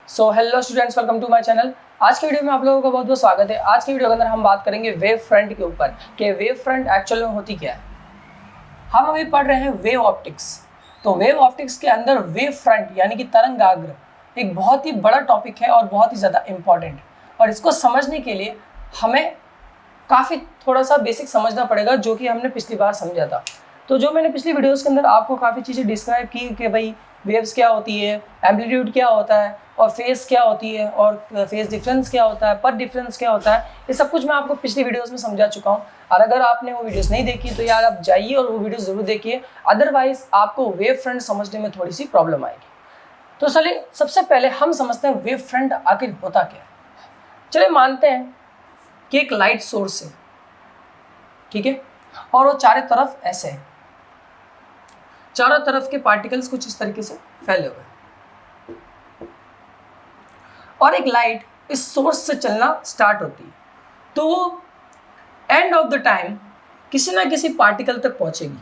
So hello students, welcome to my channel. आज के video में आप लोगों का बहुत बहुत स्वागत है। आज के वीडियो के अंदर हम बात करेंगे वेव फ्रंट के ऊपर कि वेव फ्रंट एक्चुअल में होती क्या है। हम अभी पढ़ रहे हैं वेव ऑप्टिक्स। तो वेव ऑप्टिक्स के अंदर वेव फ्रंट यानी कि तरंगाग्र एक बहुत ही बड़ा टॉपिक है और बहुत ही ज़्यादा इम्पॉर्टेंट है। और इसको समझने के लिए हमें काफ़ी थोड़ा सा बेसिक समझना पड़ेगा, जो कि हमने पिछली बार समझा था। तो जो मैंने पिछली वीडियोस के अंदर आपको काफ़ी चीज़ें डिस्क्राइब की कि भाई वेव्स क्या होती है, एम्पलीट्यूड क्या होता है, और फेस क्या होती है, और फेस डिफरेंस क्या होता है, पर डिफरेंस क्या होता है, ये सब कुछ मैं आपको पिछली वीडियोस में समझा चुका हूँ। और अगर आपने वो वीडियोस नहीं देखी तो यार आप जाइए और वो वीडियोस ज़रूर देखिए, अदरवाइज आपको वेव फ्रंट समझने में थोड़ी सी प्रॉब्लम आएगी। तो चलिए सबसे पहले हम समझते हैं वेव फ्रंट आखिर होता क्या है। चलिए मानते हैं कि एक लाइट सोर्स है, ठीक है, और वो चारों तरफ ऐसे है, चारों तरफ के पार्टिकल्स कुछ इस तरीके से फैले हुए हैं, और एक लाइट इस सोर्स से चलना स्टार्ट होती है, तो वो एंड ऑफ द टाइम किसी ना किसी पार्टिकल तक पहुंचेगी।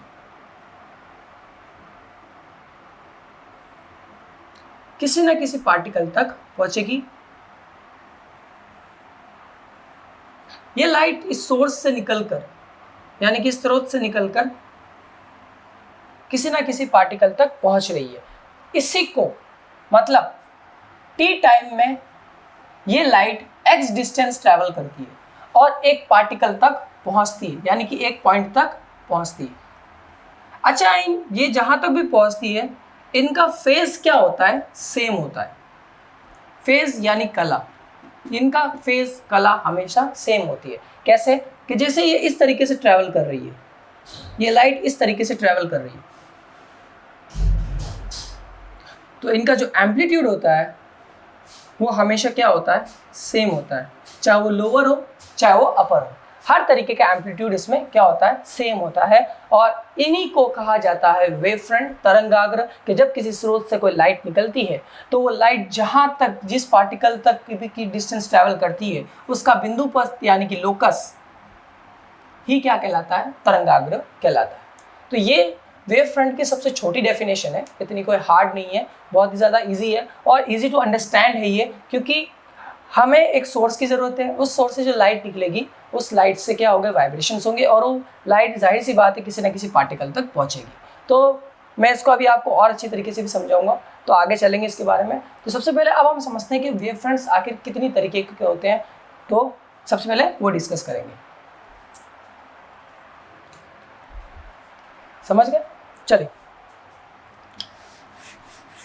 किसी ना किसी पार्टिकल तक पहुंचेगी। ये लाइट इस सोर्स से निकलकर यानी कि स्रोत से निकलकर किसी ना किसी पार्टिकल तक पहुंच रही है। इसी को मतलब टी टाइम में ये लाइट x डिस्टेंस ट्रैवल करती है और एक पार्टिकल तक पहुंचती है, यानी कि एक पॉइंट तक पहुंचती है। अच्छा, ये जहां तक भी पहुंचती है, इनका फेज क्या होता है? सेम होता है। फेज यानी कला, इनका फेज कला हमेशा सेम होती है। कैसे? कि जैसे ये इस तरीके से ट्रैवल कर रही है, ये लाइट इस तरीके से ट्रैवल कर रही है, तो इनका जो एम्पलीट्यूड होता है वो हमेशा क्या होता है? सेम होता है। चाहे वो लोअर हो चाहे वो अपर हो, हर तरीके का एम्पलीट्यूड इसमें क्या होता है? सेम होता है। और इन्हीं को कहा जाता है वेव फ्रंट, तरंगाग्र। कि जब किसी स्रोत से कोई लाइट निकलती है तो वो लाइट जहां तक जिस पार्टिकल तक की डिस्टेंस ट्रैवल करती है, उसका बिंदु पर यानी कि लोकस ही क्या कहलाता है? तरंगाग्र कहलाता है। तो ये वेव फ्रंट की सबसे छोटी डेफिनेशन है, इतनी कोई हार्ड नहीं है, बहुत ही ज़्यादा इजी है और इजी टू अंडरस्टैंड है ये। क्योंकि हमें एक सोर्स की ज़रूरत है, उस सोर्स से जो लाइट निकलेगी उस लाइट से क्या होगा? वाइब्रेशंस होंगे, और वो लाइट जाहिर सी बात है किसी ना किसी पार्टिकल तक पहुँचेगी। तो मैं इसको अभी आपको और अच्छी तरीके से भी समझाऊंगा, तो आगे चलेंगे इसके बारे में। तो सबसे पहले अब हम समझते हैं कि वेव फ्रंट्स आखिर कितनी तरीके के होते हैं, तो सबसे पहले वो डिस्कस करेंगे। समझ गए? चलिए,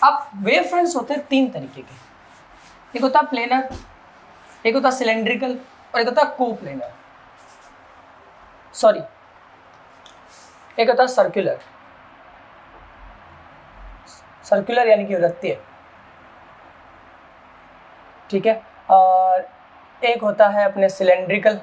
अब वेव फ्रंट्स होते हैं तीन तरीके के। एक होता है प्लेनर, एक होता है सिलेंड्रिकल, और एक होता है कोप्लेनर। सॉरी, एक होता है सर्कुलर। सर्कुलर यानी कि वृत्तीय, ठीक है। और एक होता है अपने सिलेंड्रिकल,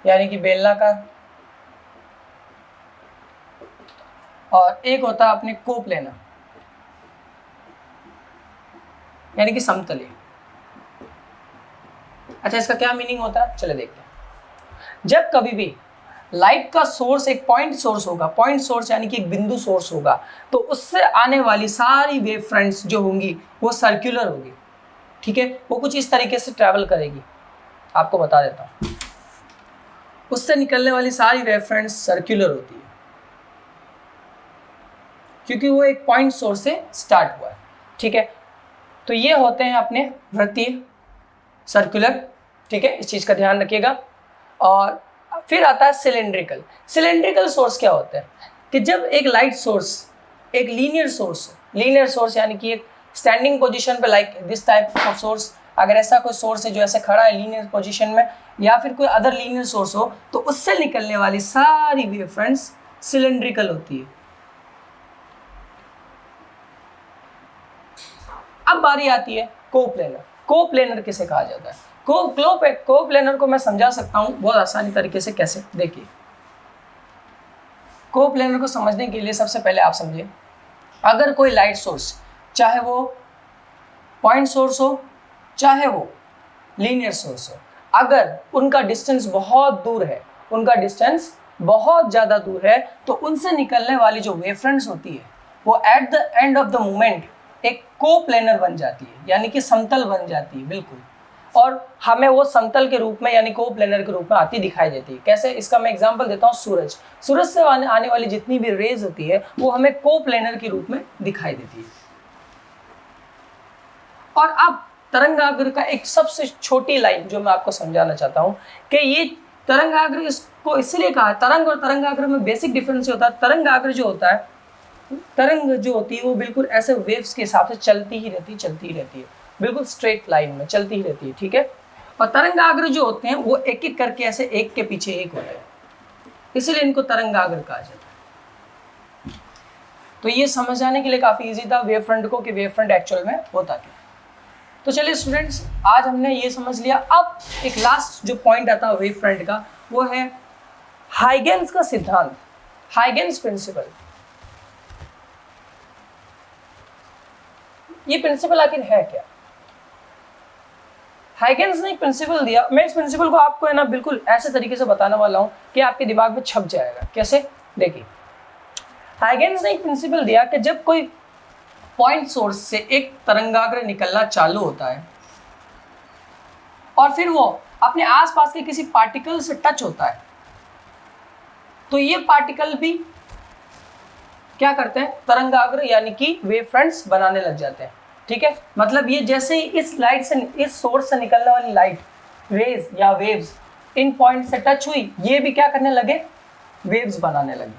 यानी कि बेलनाकार, और एक होता है अपने कोप्लेनर यानी कि समतलीय। अच्छा, इसका क्या मीनिंग होता है? चले देखते हैं। जब कभी भी लाइट का सोर्स एक पॉइंट सोर्स होगा, पॉइंट सोर्स यानी कि एक बिंदु सोर्स होगा, तो उससे आने वाली सारी वेव फ्रंट्स जो होंगी वो सर्कुलर होगी, ठीक है। वो कुछ इस तरीके से ट्रैवल करेगी, आपको बता देता हूँ। उससे निकलने वाली सारी वेव फ्रंट्स सर्कुलर होती है, क्योंकि वो एक पॉइंट सोर्स से स्टार्ट हुआ है, ठीक है। तो ये होते हैं अपने वृत्तीय, सर्कुलर, ठीक है, इस चीज़ का ध्यान रखिएगा। और फिर आता है सिलेंड्रिकल। सिलेंड्रिकल सोर्स क्या होता है? कि जब एक लाइट सोर्स एक लीनियर सोर्स हो, लीनियर सोर्स यानी कि एक स्टैंडिंग पोजीशन पे, like this type of source, अगर ऐसा कोई सोर्स है जो ऐसे खड़ा है लीनियर पोजीशन में, या फिर कोई अदर लीनियर सोर्स हो, तो उससे निकलने वाली सारी वेव फ्रंट्स सिलेंड्रिकल होती है। अब बारी आती है कोप्लेनर। कोप्लेनर किसे कहा जाता है? कोप्लेनर को मैं समझा सकता हूँ बहुत आसानी तरीके से। कैसे? देखिए, कोप्लेनर को समझने के लिए सबसे पहले आप समझिए, अगर कोई लाइट सोर्स, चाहे वो पॉइंट सोर्स हो चाहे वो लीनियर सोर्स हो, अगर उनका डिस्टेंस बहुत दूर है, उनका डिस्टेंस बहुत ज़्यादा दूर है, तो उनसे निकलने वाली जो वेवफ्रंट्स होती है वो at the end of the moment एक कोप्लेनर बन जाती है, यानी कि समतल बन जाती है बिल्कुल, और हमें वो समतल के रूप में यानी कोप्लेनर के रूप में आती दिखाई देती है। कैसे? इसका मैं एग्जांपल देता हूँ। सूरज से आने वाली जितनी भी रेज होती है वो हमें कोप्लेनर के रूप में दिखाई देती है। और अब तरंगाग्र का एक सबसे छोटी लाइन जो मैं आपको समझाना चाहता हूँ कि ये तरंगाग्र, इसको इसलिए कहा तरंग और तरंगाग्र में बेसिक डिफरेंस होता है। तरंगाग्र जो होता है, तरंग जो होती है वो बिल्कुल ऐसे वेव्स के हिसाब से चलती ही रहती है, बिल्कुल स्ट्रेट लाइन में चलती ही रहती है, ठीक है। और तरंगाग्र जो होते हैं वो एक एक करके ऐसे एक के पीछे एक होते हैं, इसलिए इनको तरंगाग्र कहा जाता है। तो ये समझाने के लिए काफी इजी था वेव फ्रंट को कि वेव फ्रंट एक्चुअल में होता क्या। तो चलिए स्टूडेंट्स, आज हमने ये समझ लिया। अब एक लास्ट जो पॉइंट आता है वेव फ्रंट का वो है हाइगेन्स का सिद्धांत, हाइगेन्स प्रिंसिपल। ये प्रिंसिपल आखिर है क्या? हाइगेन्स ने एक प्रिंसिपल दिया। मैं इस प्रिंसिपल को आपको है ना बिल्कुल ऐसे तरीके से बताने वाला हूं कि आपके दिमाग में छप जाएगा। कैसे? देखिए, हाइगेन्स ने एक प्रिंसिपल दिया कि जब कोई पॉइंट सोर्स से एक तरंगाग्र निकलना चालू होता है और फिर वो अपने आसपास के किसी पार्टिकल से टच होता है, तो ये पार्टिकल भी क्या करते हैं? तरंगाग्र यानी कि वेव फ्रंट्स बनाने लग जाते हैं, ठीक है। मतलब ये जैसे ही इस लाइट से, इस सोर्स से निकलने वाली लाइट, रेज या वेव्स इन पॉइंट से टच हुई, ये भी क्या करने लगे? वेव्स बनाने लगे।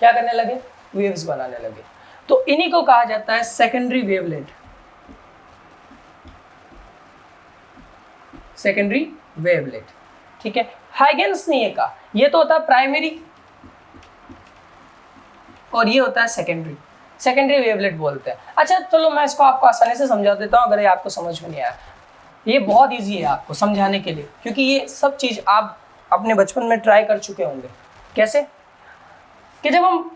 क्या करने लगे? वेव्स बनाने लगे। तो इन्हीं को कहा जाता है सेकेंडरी वेवलेट, सेकेंडरी वेवलेट, ठीक है। हाइगेन्स ने ये कहा, ये तो होता है प्राइमरी और ये होता है सेकेंडरी, सेकेंडरी वेवलेट बोलते हैं। अच्छा चलो मैं इसको आपको आसानी से समझा देता हूँ अगर ये आपको समझ में नहीं आया। ये बहुत इजी है आपको समझाने के लिए, क्योंकि ये सब चीज़ आप अपने बचपन में ट्राई कर चुके होंगे। कैसे? कि जब हम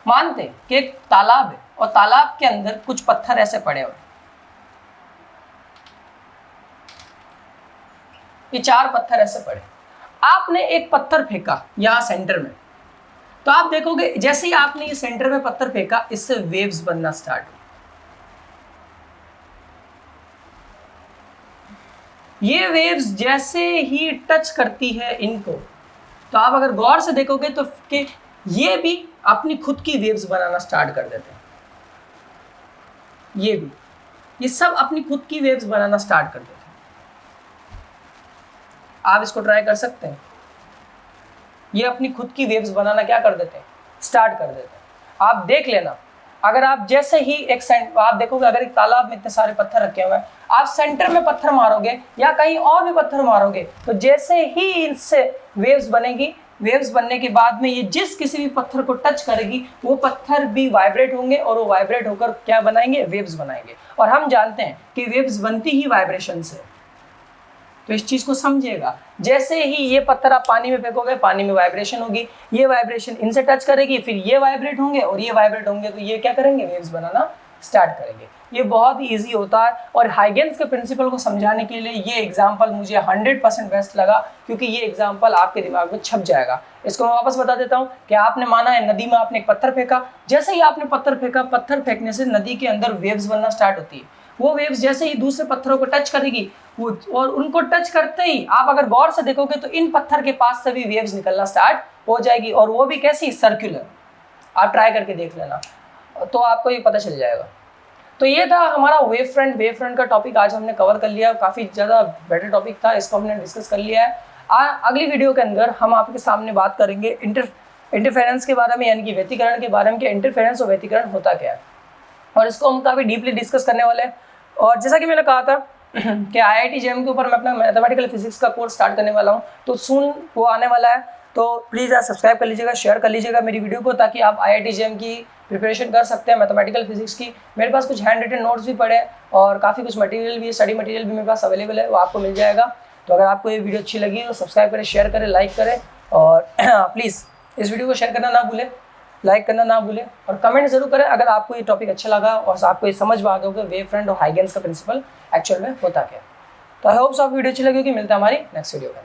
मानते हैं कि एक तालाब है और तालाब के अंदर कुछ पत्थर ऐसे पड़े हुए, ये 4 पत्थर ऐसे पड़े, आपने एक पत्थर फेंका यहाँ सेंटर में, तो आप देखोगे जैसे ही आपने ये सेंटर में पत्थर फेंका, इससे वेव्स बनना स्टार्ट हुई। ये वेव्स जैसे ही टच करती है इनको, तो आप अगर गौर से देखोगे तो कि ये भी अपनी खुद की वेव्स बनाना स्टार्ट कर देते हैं। ये भी, ये सब अपनी खुद की वेव्स बनाना स्टार्ट कर देते हैं। आप इसको ट्राई कर सकते हैं। ये अपनी खुद की वेव्स बनाना क्या कर देते हैं? स्टार्ट कर देते हैं। आप देख लेना, अगर आप जैसे ही आप देखोगे अगर एक तालाब में इतने सारे पत्थर रखे हुए हैं, आप सेंटर में पत्थर मारोगे या कहीं और भी पत्थर मारोगे, तो जैसे ही इनसे वेव्स बनेगी, वेव्स बनने के बाद में ये जिस किसी भी पत्थर को टच करेगी वो पत्थर भी वाइब्रेट होंगे और वो वाइब्रेट होकर क्या बनाएंगे? वेव्स बनाएंगे। और हम जानते हैं कि वेव्स बनती ही वाइब्रेशन से, तो इस चीज को समझिएगा। जैसे ही ये पत्थर आप पानी में फेंकोगे, पानी में वाइब्रेशन होगी, ये वाइब्रेशन इनसे टच करेगी, फिर ये वाइब्रेट होंगे और ये वाइब्रेट होंगे, तो ये क्या करेंगे? वेव्स बनाना स्टार्ट करेंगे। ये बहुत ही ईजी होता है और हाइगेन्स के प्रिंसिपल को समझाने के लिए ये एग्जाम्पल मुझे 100% बेस्ट लगा, क्योंकि ये एग्जाम्पल आपके दिमाग में छप जाएगा। इसको मैं वापस बता देता हूँ कि आपने माना है नदी में आपने एक पत्थर फेंका, जैसे ही आपने पत्थर फेंका, पत्थर फेंकने से नदी के अंदर वेव्स बनना स्टार्ट होती है। वो वेव्स जैसे ही दूसरे पत्थरों को टच करेगी, वो और उनको टच करते ही आप अगर गौर से देखोगे तो इन पत्थर के पास से भी वेव्स निकलना स्टार्ट हो जाएगी, और वो भी कैसी? सर्कुलर। आप ट्राई करके देख लेना तो आपको ये पता चल जाएगा। तो ये था हमारा वेव फ्रंट का टॉपिक आज हमने कवर कर लिया। काफ़ी ज़्यादा बेटर टॉपिक था, इसको हमने डिस्कस कर लिया है। अगली वीडियो के अंदर हम आपके सामने बात करेंगे इंटरफेरेंस के बारे में, यानी कि व्यतिकरण के बारे में, कि इंटरफेरेंस और व्यतिकरण होता क्या है, और इसको हम काफ़ी डीपली डिस्कस करने वाले हैं। और जैसा कि मैंने कहा था कि IIT JM के ऊपर मैं अपना मैथमेटिकल फिजिक्स का कोर्स स्टार्ट करने वाला हूँ, तो सून वो आने वाला है। तो प्लीज़ आप सब्सक्राइब कर लीजिएगा, शेयर कर लीजिएगा मेरी वीडियो को, ताकि आप IIT JM की प्रिपरेशन कर सकते हैं मैथमेटिकल फिजिक्स की। मेरे पास कुछ हैंड रिटन नोट्स भी पड़े और काफ़ी कुछ मटेरियल भी, स्टडी मटेरियल भी मेरे पास अवेलेबल है, वो आपको मिल जाएगा। तो अगर आपको ये वीडियो अच्छी लगी तो सब्सक्राइब करें, शेयर करें, लाइक करें, और प्लीज़ इस वीडियो को शेयर करना ना भूलें। लाइक करना ना भूलें और कमेंट जरूर करें अगर आपको ये टॉपिक अच्छा लगा और आपको ये समझ में आ गया होगा वेव फ्रंट और हाइगेन्स का प्रिंसिपल एक्चुअल में होता क्या। तो आई होप आप वीडियो अच्छी लगी होगी। मिलता है हमारी नेक्स्ट वीडियो में।